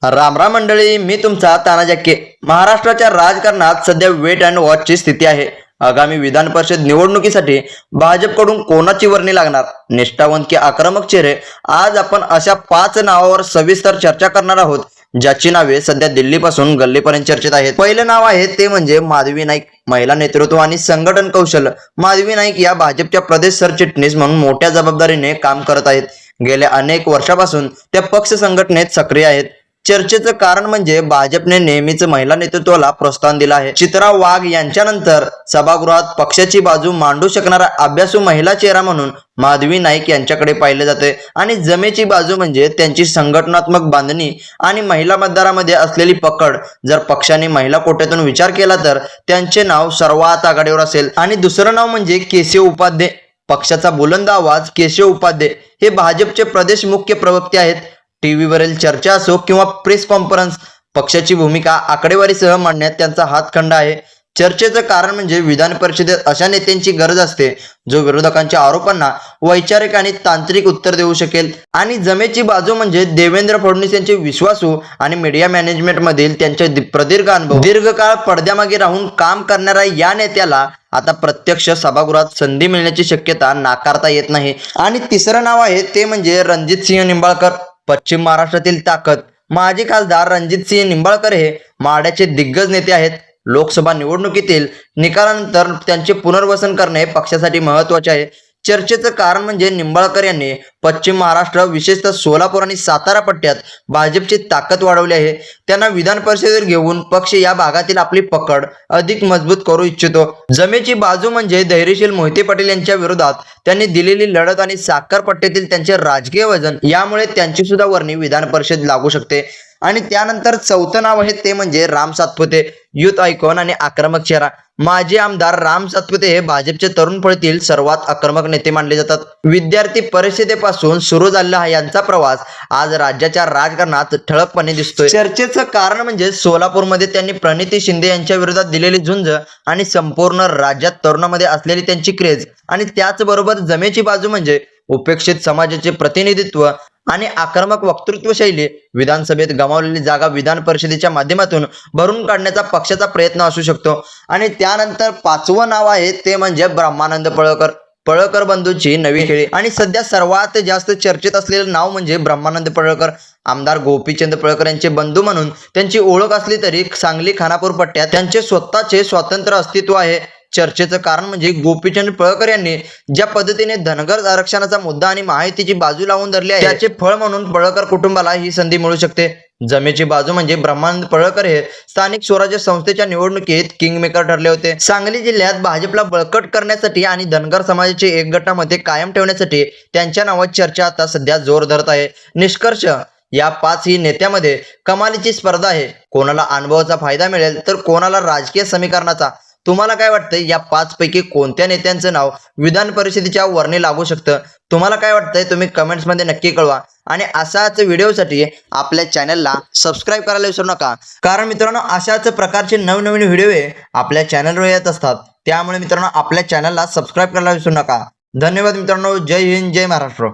राम राम मंडळी, मी तुमचा ताना जक्के. महाराष्ट्राच्या राजकारणात सध्या वेट अँड वॉचची स्थिती आहे. आगामी विधान परिषद निवडणुकीसाठी भाजपकडून कोणाची वर्णी लागणार, निष्ठावंत की आक्रमक चेहरे, आज आपण अशा 5 नावावर सविस्तर चर्चा करणार आहोत, ज्याची नावे सध्या दिल्लीपासून गल्लीपर्यंत चर्चेत आहेत. पहिलं नाव आहे ते म्हणजे माधवी नाईक. महिला नेतृत्व आणि संघटन कौशल्य. माधवी नाईक या भाजपच्या प्रदेश सरचिटणीस म्हणून मोठ्या जबाबदारीने काम करत आहेत. गेल्या अनेक वर्षापासून त्या पक्ष संघटनेत सक्रिय आहेत. चर्चेचं कारण म्हणजे भाजपने नेहमीच महिला नेतृत्वाला प्रोत्साहन दिलं आहे. चित्रा वाघ यांच्यानंतर सभागृहात पक्षाची बाजू मांडू शकणारा अभ्यासू महिला चेहरा म्हणून माधवी नाईक यांच्याकडे पाहिले जाते. आणि जमेची बाजू म्हणजे त्यांची संघटनात्मक बांधणी आणि महिला मतदारामध्ये असलेली पकड. जर पक्षाने महिला कोट्यातून विचार केला तर त्यांचे नाव सर्वात आघाडीवर असेल. आणि दुसरं नाव म्हणजे केशव उपाध्ये. पक्षाचा बुलंद आवाज केशव उपाध्ये हे भाजपचे प्रदेश मुख्य प्रवक्ते आहेत. टीव्हीवरील चर्चा असो किंवा प्रेस कॉन्फरन्स, पक्षाची भूमिका आकडेवारीसह मांडण्यात त्यांचा हातखंडा आहे. चर्चेचं कारण म्हणजे विधान परिषदेत अशा नेत्यांची गरज असते जो विरोधकांच्या आरोपांना वैचारिक आणि तांत्रिक उत्तर देऊ शकेल. आणि जमेची बाजू म्हणजे देवेंद्र फडणवीस यांचे विश्वासू आणि मीडिया मॅनेजमेंट मधील त्यांचे प्रदीर्घ अनुभव. दीर्घकाळ पडद्यामागे राहून काम करणाऱ्या या नेत्याला आता प्रत्यक्ष सभागृहात संधी मिळण्याची शक्यता नाकारता येत नाही. आणि तिसरं नाव आहे ते म्हणजे रणजितसिंह निंबाळकर. पश्चिम महाराष्ट्रातील ताकद. माजी खासदार रणजितसिंह निंबाळकर हे माढ्याचे दिग्गज नेते आहेत. लोकसभा निवडणुकीतील निकालानंतर त्यांचे पुनर्वसन करणे पक्षासाठी महत्त्वाचे आहे. चर्चेचं कारण म्हणजे निंबाळकर यांनी पश्चिम महाराष्ट्र, विशेषतः सोलापूर आणि सातारा पट्ट्यात भाजपची ताकद वाढवली आहे. त्यांना विधान परिषदेवर घेऊन पक्ष या भागातील आपली पकड अधिक मजबूत करू इच्छितो. जमेची बाजू म्हणजे धैर्यशील मोहिते पाटील यांच्या विरोधात त्यांनी दिलेली लढत आणि साखर पट्ट्यातील त्यांचे राजकीय वजन, यामुळे त्यांची सुद्धा वर्णी विधान परिषद लागू शकते. आणि त्यानंतर चौथं नाव आहे ते म्हणजे राम सातपुते. युथ आयकॉन आणि आक्रमक चेहरा. माजी आमदार राम सातपुते हे भाजपचे तरुण फळीतील सर्वात आक्रमक नेते मानले जातात. विद्यार्थी परिषदेपासून सुरू झालेला यांचा प्रवास आज राज्याच्या राजकारणात ठळकपणे दिसतोय. चर्चेचं कारण म्हणजे सोलापूरमध्ये त्यांनी प्रणिती शिंदे यांच्या विरोधात दिलेली झुंज आणि संपूर्ण राज्यात तरुणांमध्ये असलेली त्यांची क्रेज. आणि त्याचबरोबर जमेची बाजू म्हणजे उपेक्षित समाजाचे प्रतिनिधित्व आणि आक्रमक वक्तृत्व शैली. विधानसभेत गमावलेली जागा विधान परिषदेच्या माध्यमातून भरून काढण्याचा पक्षाचा प्रयत्न असू शकतो. आणि त्यानंतर 5वं नाव आहे ते म्हणजे ब्रह्मानंद पळकर. पळकर बंधूंची नवी खेळी. आणि सध्या सर्वात जास्त चर्चेत असलेलं नाव म्हणजे ब्रह्मानंद पळकर. आमदार गोपीचंद पळकर यांचे बंधू म्हणून त्यांची ओळख असली तरी सांगली खानापूर पट्ट्यात त्यांचे स्वतःचे स्वतंत्र अस्तित्व आहे. चर्चेचं कारण म्हणजे गोपीचंद पळकर यांनी ज्या पद्धतीने धनगर आरक्षणाचा मुद्दा आणि महायुतीची बाजू लावून धरली आहे, त्याचे फळ म्हणून पळकर कुटुंबाला ही संधी मिळू शकते. जमेची बाजू म्हणजे ब्रह्मानंद पळकर हे स्थानिक स्वराज्य संस्थेच्या निवडणुकीत किंगमेकर ठरले होते. सांगली जिल्ह्यात भाजपला बळकट करण्यासाठी आणि धनगर समाजाचे एक गटामध्ये कायम ठेवण्यासाठी त्यांच्या नावात चर्चा आता सध्या जोर धरत आहे. निष्कर्ष, या 5 नेत्यामध्ये कमालीची स्पर्धा आहे. कोणाला अनुभवाचा फायदा मिळेल तर कोणाला राजकीय समीकरणाचा. तुम्हाला काय वाटतंय, या 5 पैकी कोणत्या नेत्यांचं नाव विधान परिषदेच्या वर्णी लागू शकतं? तुम्हाला काय वाटतंय तुम्ही कमेंट्समध्ये नक्की कळवा. आणि अशाच व्हिडिओसाठी आपल्या चॅनलला सबस्क्राईब करायला विसरू नका, कारण मित्रांनो अशाच प्रकारचे नवनवीन व्हिडिओ आपल्या चॅनलवर येत असतात. त्यामुळे मित्रांनो आपल्या चॅनलला सबस्क्राईब करायला विसरू नका. धन्यवाद मित्रांनो. जय हिंद, जय महाराष्ट्र.